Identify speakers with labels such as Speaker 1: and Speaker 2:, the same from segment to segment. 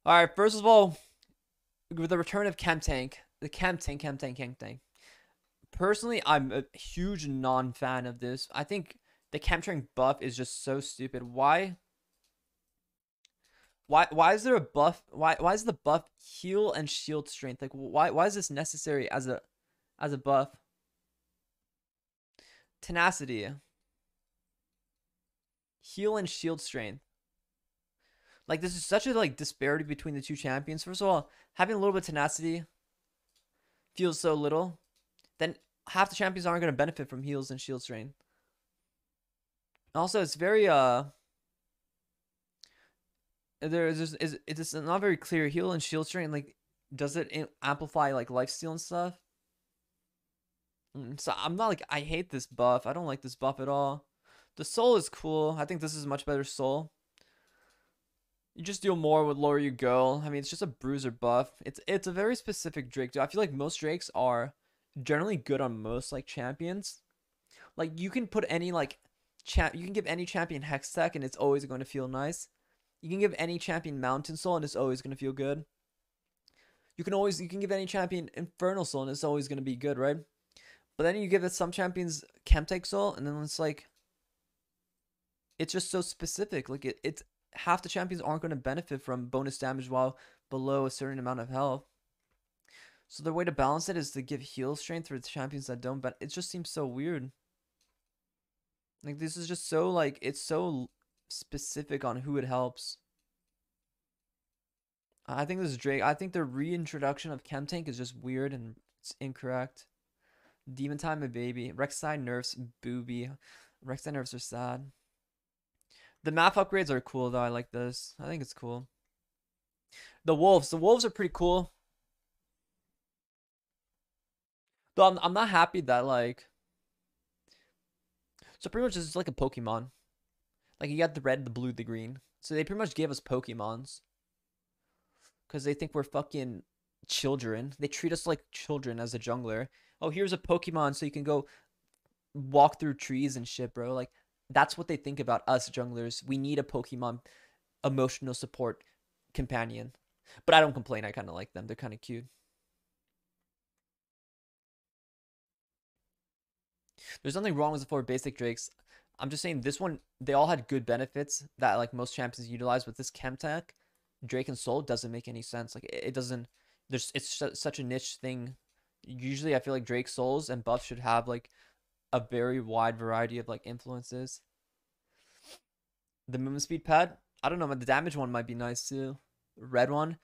Speaker 1: All right, first of all, with the return of the Chem Tank. Personally, I'm a huge non-fan of this. I think the Chem Tank buff is just so stupid. Why is there a buff? Why is the buff heal and shield strength? Like why is this necessary as a buff? Tenacity, heal and shield strength. Like this is such a like disparity between the two champions. First of all, having a little bit of tenacity feels so little. Then half the champions aren't going to benefit from heals and shield strength. Also, it's very it's not very clear. Heal and shield strength, like, does it amplify like lifesteal and stuff? So I'm not like I hate this buff. I don't like this buff at all. The soul is cool. I think this is a much better soul. You just deal more with lower you go. I mean, it's just a bruiser buff. It's a very specific Drake, dude. I feel like most Drakes are generally good on most like champions. Like you can put any like you can give any champion Hex Tech and it's always going to feel nice. You can give any champion Mountain Soul and it's always going to feel good. You can give any champion Infernal Soul and it's always going to be good, right? But then you give it some champions Chemtech Soul and then it's like it's just so specific. Like it's half the champions aren't going to benefit from bonus damage while below a certain amount of health. So the way to balance it is to give heal strength for the champions that don't, but it just seems so weird. Like this is just so like it's so specific on who it helps. I think this is Drake. I think the reintroduction of Chemtank is just weird and it's incorrect. Demon Time, a baby. Rek'Sai nerfs, booby. Rek'Sai nerfs are sad. The map upgrades are cool though. I like this. I think it's cool. The wolves. The wolves are pretty cool. Though I'm not happy that like. So pretty much it's like a Pokemon. Like you got the red, the blue, the green. So they pretty much gave us Pokemons. Because they think we're fucking children. They treat us like children as a jungler. Oh, here's a Pokemon so you can go walk through trees and shit, bro. Like that's what they think about us junglers. We need a Pokemon emotional support companion. But I don't complain. I kind of like them. They're kind of cute. There's nothing wrong with the four basic Drakes. I'm just saying this one, they all had good benefits that like most champions utilize. With this Chemtech, Drake and Soul doesn't make any sense. Like it doesn't. It's such a niche thing. Usually, I feel like Drake Souls and buffs should have like a very wide variety of like influences. The movement speed pad, I don't know, but the damage one might be nice too. Red one,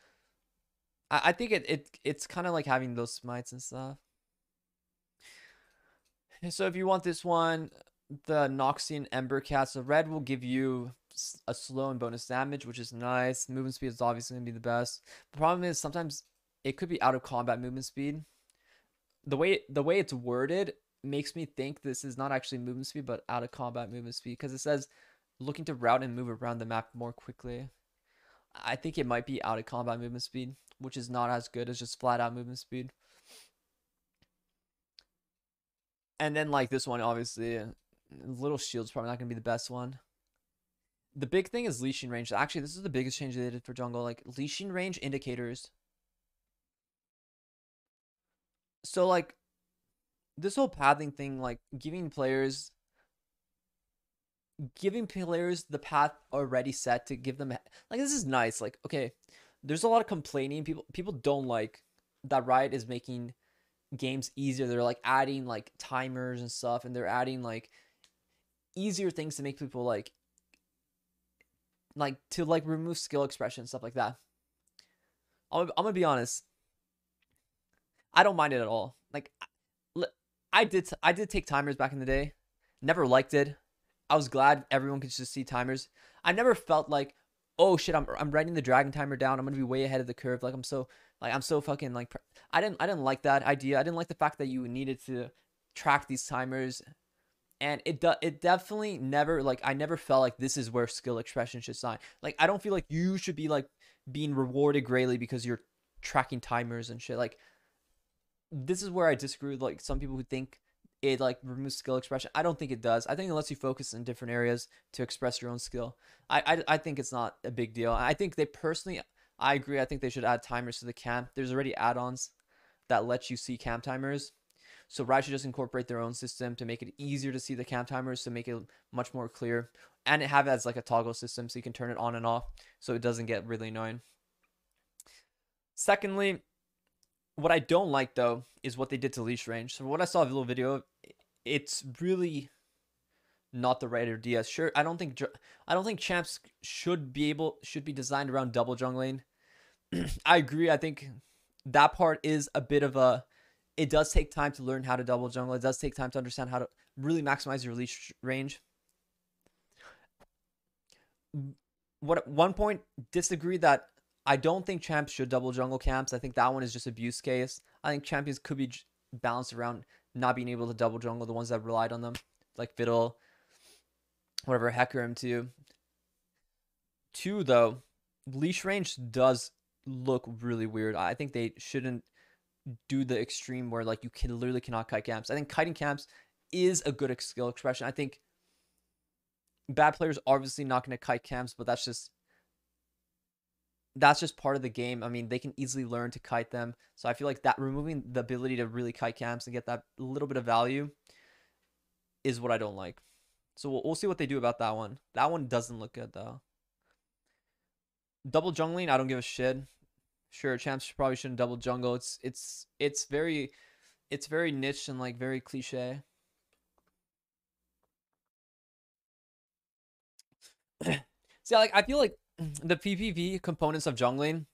Speaker 1: I think it's kind of like having those smites and stuff. So if you want this one, the Noxian Ember Cat, so red will give you a slow and bonus damage, which is nice. Movement speed is obviously going to be the best. The problem is sometimes it could be out of combat movement speed. The way it's worded makes me think this is not actually movement speed, but out of combat movement speed because it says looking to route and move around the map more quickly. I think it might be out of combat movement speed, which is not as good as just flat out movement speed. And then like this one, obviously, little shield's probably not gonna be the best one. The big thing is leashing range. Actually, this is the biggest change they did for jungle. Like leashing range indicators. So like this whole pathing thing, like giving players the path already set to give them like this is nice. Like okay, there's a lot of complaining. People don't like that Riot is making games easier. They're like adding like timers and stuff, and they're adding like easier things to make people like to like remove skill expression stuff like that. I'm gonna be honest. I don't mind it at all. Like I did take timers back in the day. Never liked it. I was glad everyone could just see timers. I never felt like, oh shit, I'm writing the dragon timer down. I'm gonna be way ahead of the curve. I'm so fucking like. I didn't like that idea. I didn't like the fact that you needed to track these timers, and it definitely never like I never felt like this is where skill expression should sign. Like I don't feel like you should be like being rewarded greatly because you're tracking timers and shit. Like this is where I disagree with like some people who think it like removes skill expression. I don't think it does. I think it lets you focus in different areas to express your own skill. I think it's not a big deal. I think they personally I agree. I think they should add timers to the camp. There's already add-ons that let you see camp timers. So Riot should just incorporate their own system to make it easier to see the camp timers, to make it much more clear, and have it as like a toggle system so you can turn it on and off so it doesn't get really annoying. Secondly, what I don't like though is what they did to leash range. So what I saw a little video, it's really not the right idea. Sure, I don't think champs should be designed around double jungling. I agree. I think that part is a bit of a. It does take time to learn how to double jungle. It does take time to understand how to really maximize your leash range. What at one point disagree that I don't think champs should double jungle camps. I think that one is just abuse case. I think champions could be balanced around not being able to double jungle the ones that relied on them, like Fiddle, whatever, Hecker M2. Two, though, leash range does look really weird. I think they shouldn't do the extreme where like you literally cannot kite camps. I think kiting camps is a good skill expression. I think bad players are obviously not going to kite camps, but that's just part of the game. I mean, they can easily learn to kite them. So I feel like that removing the ability to really kite camps and get that little bit of value is what I don't like. So we'll see what they do about that one. That one doesn't look good though. Double jungling, I don't give a shit. Sure, champs probably shouldn't double jungle. It's very niche and like very cliche. See, like I feel like the PvP components of jungling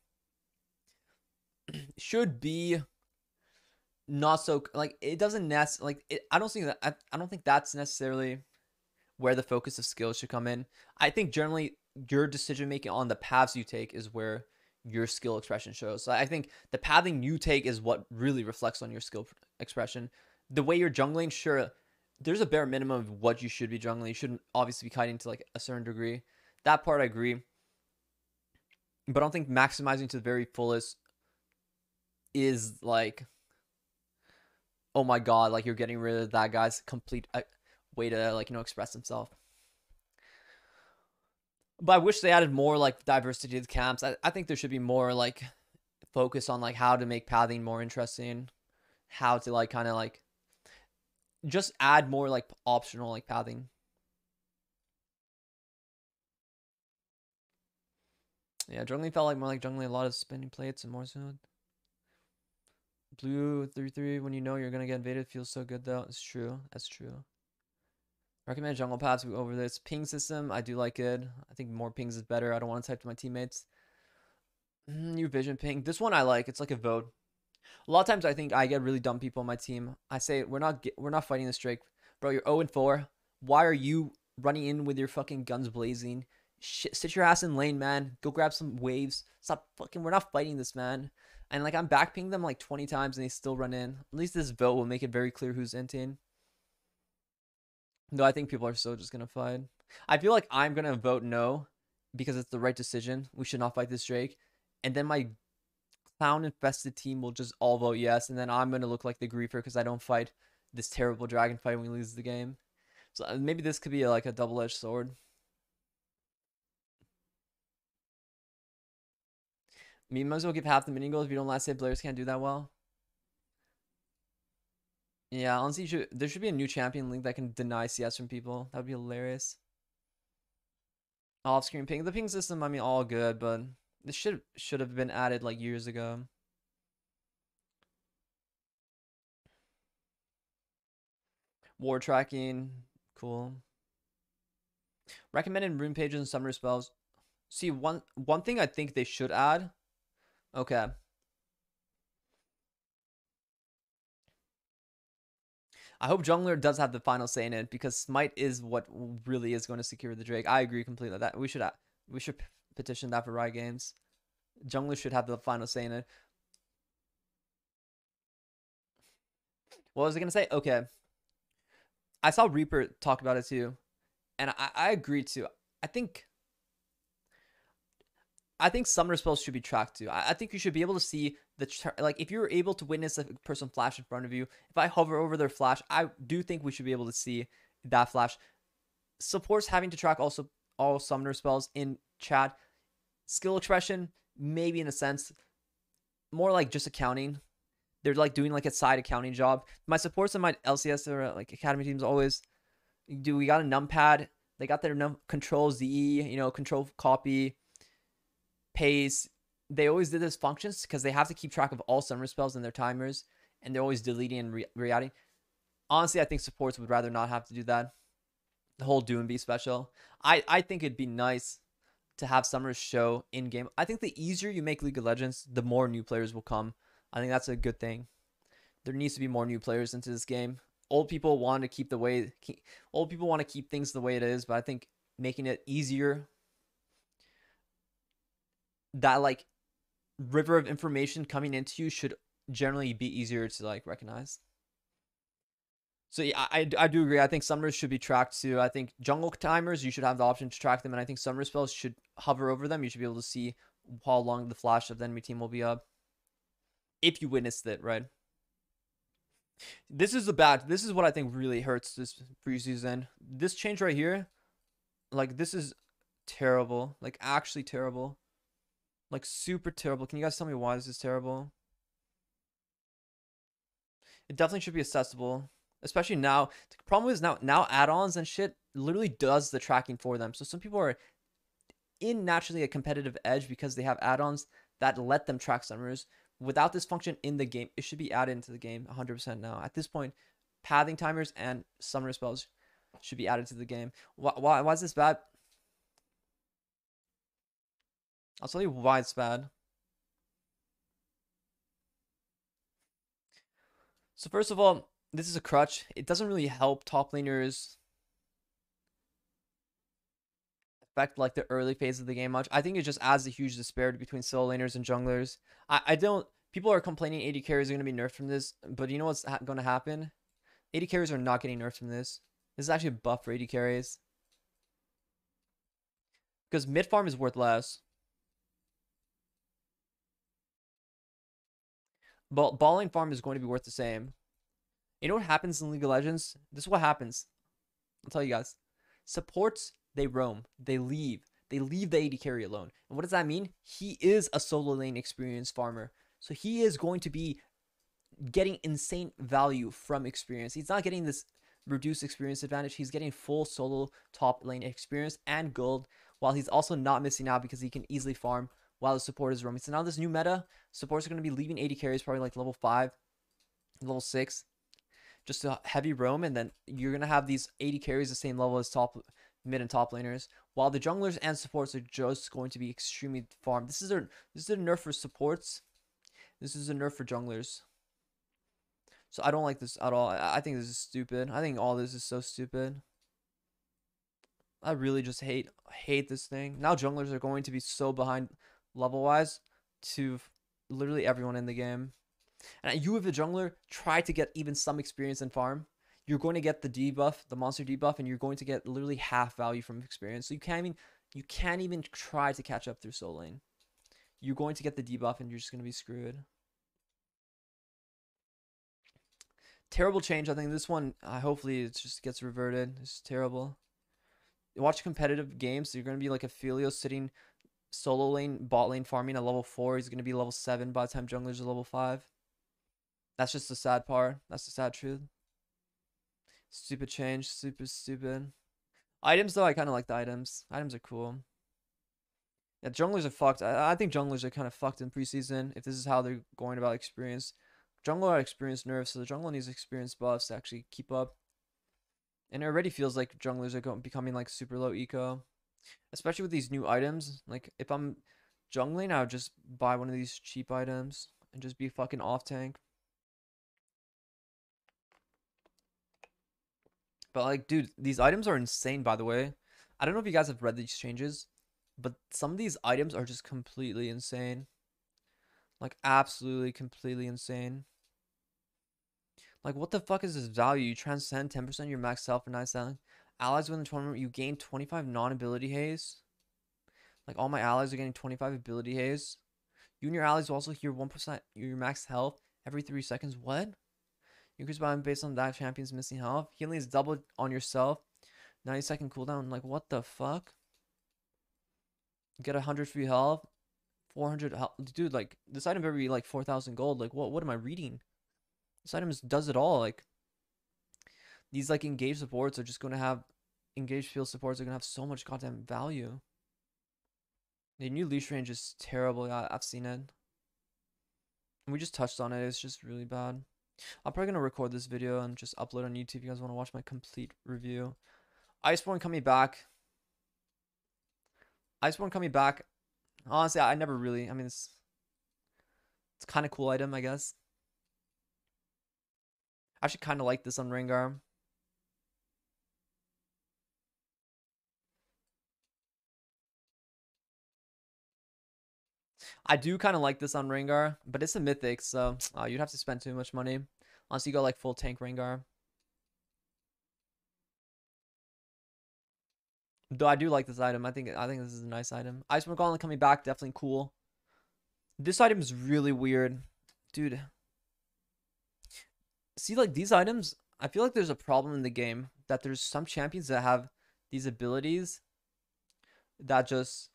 Speaker 1: should be not so like it doesn't like it, I don't think that I don't think that's necessarily where the focus of skills should come in. I think generally your decision making on the paths you take is where your skill expression shows. So I think the pathing you take is what really reflects on your skill expression. The way you're jungling, sure, there's a bare minimum of what you should be jungling. You shouldn't obviously be kiting to like a certain degree. That part I agree. But I don't think maximizing to the very fullest is like, oh my god, like you're getting rid of that guy's complete way to like, express himself. But I wish they added more like diversity to the camps. I think there should be more like focus on like how to make pathing more interesting, how to like kind of like just add more like optional like pathing. Yeah, jungling felt like more like jungling a lot of spinning plates and more smooth. Blue 3-3 when you know you're gonna get invaded feels so good though. It's true. That's true. Recommend jungle paths over this. Ping system, I do like it. I think more pings is better. I don't want to type to my teammates. New vision ping. This one I like. It's like a vote. A lot of times I think I get really dumb people on my team. I say we're not fighting this Drake, bro. You're 0-4. Why are you running in with your fucking guns blazing? Shit, sit your ass in lane, man. Go grab some waves. Stop fucking. We're not fighting this, man. And like I'm backpinging them like 20 times and they still run in. At least this vote will make it very clear who's inting. No, I think people are still just gonna fight. I feel like I'm gonna vote no because it's the right decision. We should not fight this Drake. And then my clown infested team will just all vote yes, and then I'm gonna look like the griefer because I don't fight this terrible dragon fight when we lose the game. So maybe this could be like a double-edged sword. You might as well give half the mini goals if you don't last hit. Players can't do that well. Yeah, honestly, there should be a new champion link that can deny CS from people. That would be hilarious. Off-screen ping. The ping system, I mean, all good, but this should have been added like years ago. War tracking, cool. Recommended rune pages and summoner spells. See, one thing I think they should add. Okay. I hope jungler does have the final say in it because smite is what really is going to secure the Drake. I agree completely that we should petition that for Riot Games. Jungler should have the final say in it. What was I gonna say? Okay, I saw Reaper talk about it too, and I agree too. I think summoner spells should be tracked too. I think you should be able to see like if you're able to witness a person flash in front of you. If I hover over their flash, I do think we should be able to see that flash. Supports having to track also all summoner spells in chat. Skill expression maybe in a sense, more like just accounting. They're like doing like a side accounting job. My supports in my LCS or like academy teams always do. We got a numpad. They got their control Z, control copy, paste. They always did those functions because they have to keep track of all summer spells and their timers, and they're always deleting and re-adding. Honestly, I think supports would rather not have to do that. The whole do and be special. I think it'd be nice to have summers show in game. I think the easier you make League of Legends, the more new players will come. I think that's a good thing. There needs to be more new players into this game. Old people want to keep old people want to keep things the way it is, but I think making it easier, that like river of information coming into you should generally be easier to like recognize. So yeah, I do agree. I think summers should be tracked too. I think jungle timers, you should have the option to track them, and I think summer spells should hover over them. You should be able to see how long the flash of the enemy team will be up if you witnessed it, right? This is what I think really hurts this preseason. This change right here, like this is terrible. Like actually terrible. Like super terrible. Can you guys tell me why this is terrible? It definitely should be accessible. Especially now. The problem is now add-ons and shit literally does the tracking for them. So some people are in naturally a competitive edge because they have add-ons that let them track summers. Without this function in the game, it should be added into the game 100% now. At this point, pathing timers and summoner spells should be added to the game. Why is this bad? I'll tell you why it's bad. So first of all, this is a crutch. It doesn't really help top laners affect like the early phase of the game much. I think it just adds a huge disparity between solo laners and junglers. I don't. People are complaining AD carries are going to be nerfed from this, but you know what's going to happen? AD carries are not getting nerfed from this. This is actually a buff for AD carries. Because mid farm is worth less. But ball lane farm is going to be worth the same. You know what happens in League of Legends? This is what happens. I'll tell you guys. Supports, they roam. They leave. They leave the AD carry alone. And what does that mean? He is a solo lane experienced farmer. So he is going to be getting insane value from experience. He's not getting this reduced experience advantage. He's getting full solo top lane experience and gold, while he's also not missing out because he can easily farm while the support is roaming. So now this new meta, supports are going to be leaving AD carries probably like level 5, level 6, just a heavy roam, and then you're going to have these AD carries the same level as mid and top laners, while the junglers and supports are just going to be extremely farmed. This is a nerf for supports. This is a nerf for junglers. So I don't like this at all. I think this is stupid. I think all this is so stupid. I really just hate this thing. Now junglers are going to be so behind level-wise to literally everyone in the game. And you, if a jungler, try to get even some experience in farm, you're going to get the debuff, the monster debuff, and you're going to get literally half value from experience. So you can't even try to catch up through solo lane. You're going to get the debuff and you're just going to be screwed. Terrible change. I think this one, hopefully it just gets reverted. It's terrible. You watch competitive games, you're going to be like a Filio sitting solo lane, bot lane farming at level 4. He's going to be level 7 by the time junglers are level 5. That's just the sad part. That's the sad truth. Stupid change. Super stupid. Items, though, I kind of like the items. Items are cool. Yeah, junglers are fucked. I think junglers are kind of fucked in preseason if this is how they're going about experience. Jungle are experience nerfs, so the jungle needs experience buffs to actually keep up. And it already feels like junglers are becoming like super low eco. Especially with these new items. Like if I'm jungling, I would just buy one of these cheap items and just be fucking off tank. But like, dude, these items are insane, by the way. I don't know if you guys have read these changes, but some of these items are just completely insane. Like absolutely completely insane. Like, what the fuck is this value? You transcend 10% of your max health for 9 seconds. Allies win the tournament. You gain 25 non-ability haze. Like, all my allies are getting 25 ability haze. You and your allies will also heal 1% your max health every 3 seconds. What? You increase by based on that champion's missing health. Healing is doubled on yourself. 90-second cooldown. Like, what the fuck? Get 100 free health. 400 dude, like this item better be like 4,000 gold. Like what am I reading? This item does it all. Like these like engaged supports are just going to have engaged field supports are going to have so much goddamn value. The new leash range is terrible. Yeah, I've seen it. We just touched on it. It's just really bad. I'm probably gonna record this video and just upload on YouTube if you guys want to watch my complete review. Iceborne coming back. Iceborne coming back. Honestly, I never really. I mean, it's kind of cool item, I guess. I actually kind of like this on Rengar. I do kind of like this on Rengar, but it's a mythic, so you'd have to spend too much money unless you go like full tank Rengar. Though I do like this item. I think this is a nice item. Iceborne Golem coming back, definitely cool. This item is really weird, dude. See, like these items, I feel like there's a problem in the game that there's some champions that have these abilities that just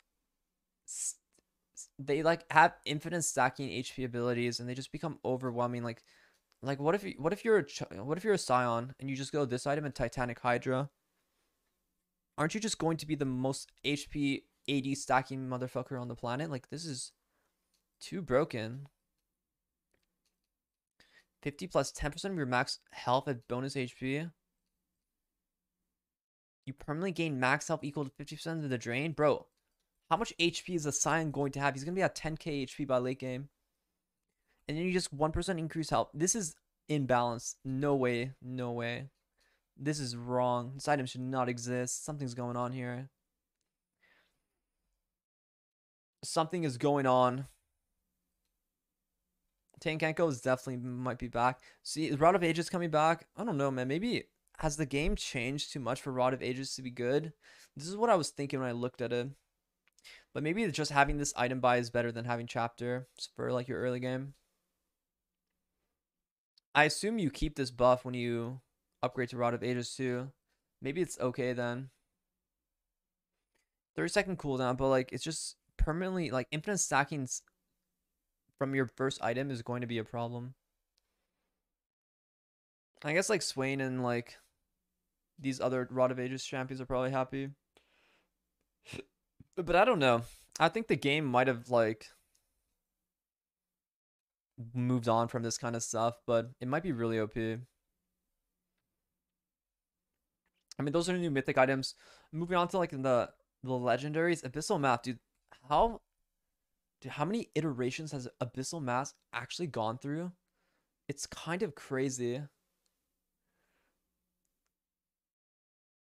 Speaker 1: they like have infinite stacking HP abilities and they just become overwhelming. Like what if you're a Scion and you just go this item and Titanic Hydra? Aren't you just going to be the most HP 80 stacking motherfucker on the planet? Like this is too broken. 50 plus 10% of your max health at bonus HP. You permanently gain max health equal to 50% of the drain. Bro, how much HP is a Scion going to have? He's going to be at 10k HP by late game. And then you just 1% increase health. This is imbalanced. No way. No way. This is wrong. This item should not exist. Something's going on here. Something is going on. Tankenko is definitely might be back. See, Rod of Ages coming back. I don't know, man. Maybe has the game changed too much for Rod of Ages to be good? This is what I was thinking when I looked at it. But maybe just having this item buy is better than having chapter for like your early game. I assume you keep this buff when you upgrade to Rod of Ages too. Maybe it's okay then. 30-second cooldown, but like it's just permanently like infinite stacking from your first item is going to be a problem. I guess like Swain and like these other Rod of Ages champions are probably happy. But I don't know. I think the game might have like moved on from this kind of stuff, but it might be really OP. I mean, those are new mythic items. Moving on to like the legendaries, Abyssal Mask, dude. How how many iterations has Abyssal Mask actually gone through? It's kind of crazy.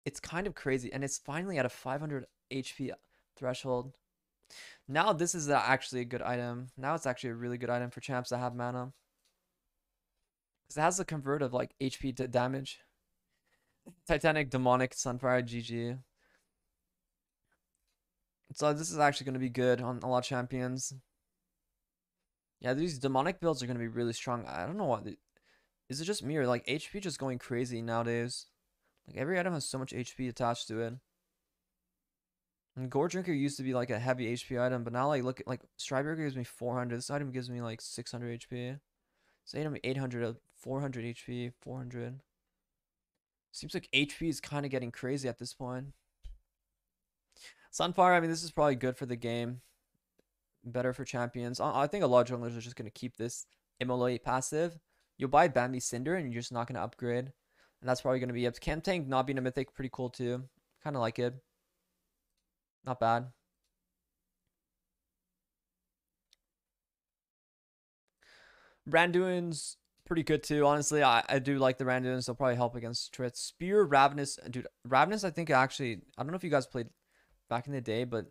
Speaker 1: It's kind of crazy, and it's finally at a 500 HP threshold. Now this is actually a good item. Now it's actually a really good item for champs that have mana. Because it has the convert of like HP to damage. Titanic, Demonic, Sunfire, GG. So this is actually going to be good on a lot of champions. Yeah, these demonic builds are going to be really strong. I don't know what. Is it just me or like HP just going crazy nowadays? Like every item has so much HP attached to it. And Gore Drinker used to be like a heavy HP item, but now like look at like Stridebreaker gives me 400. This item gives me like 600 HP. This item 800, 400 HP, 400. Seems like HP is kind of getting crazy at this point. Sunfire, I mean, this is probably good for the game. Better for champions. I think a lot of junglers are just going to keep this immolate passive. You'll buy Bambi Cinder and you're just not going to upgrade. And that's probably going to be up. Camp Tank not being a mythic, pretty cool too. Kind of like it. Not bad. Randuin's pretty good too. Honestly, I do like the Randuins. They'll probably help against Tritz. Spear, Ravenous. Dude, Ravenous, I think actually, I don't know if you guys played back in the day, but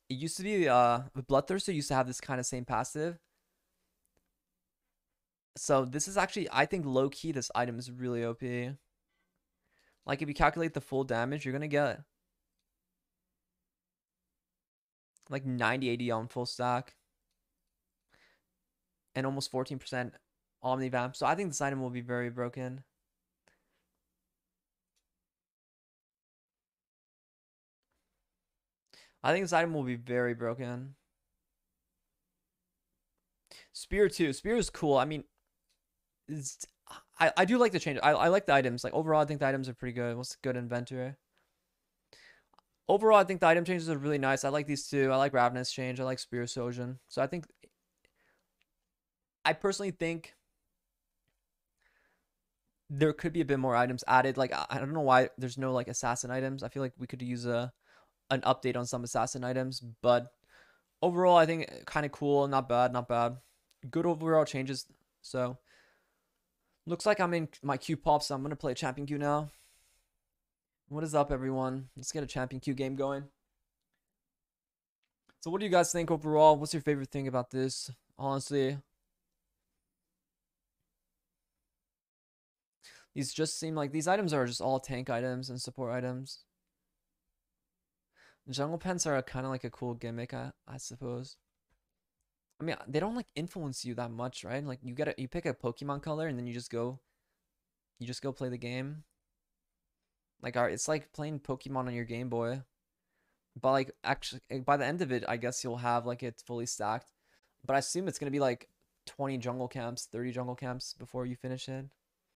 Speaker 1: it used to be, Bloodthirster used to have this kind of same passive. So this is actually, I think low key, this item is really OP. Like if you calculate the full damage, you're going to get like 90-80 on full stack. And almost 14% Omnivamp. So I think this item will be very broken. I think this item will be very broken. Spear too. Spear is cool. I mean, it's, I do like the change. I like the items. Like overall, I think the items are pretty good. What's a good inventor? Overall, I think the item changes are really nice. I like these two. I like Ravenous change. I like Spear Sojourn. So I personally think there could be a bit more items added. Like I don't know why there's no like assassin items. I feel like we could use a an update on some assassin items, but overall, I think kind of cool. Not bad, not bad. Good overall changes. So looks like I'm in my queue pop, so I'm gonna play champion queue now. What is up, everyone? Let's get a champion queue game going. So what do you guys think overall? What's your favorite thing about this? Honestly, these just seem like these items are just all tank items and support items. Jungle pens are kind of like a cool gimmick, I suppose. I mean, they don't like influence you that much, right? Like you pick a Pokemon color and then you just go play the game. Like it's like playing Pokemon on your Game Boy. But like actually by the end of it, I guess you'll have like it fully stacked. But I assume it's gonna be like 20 jungle camps, 30 jungle camps before you finish it.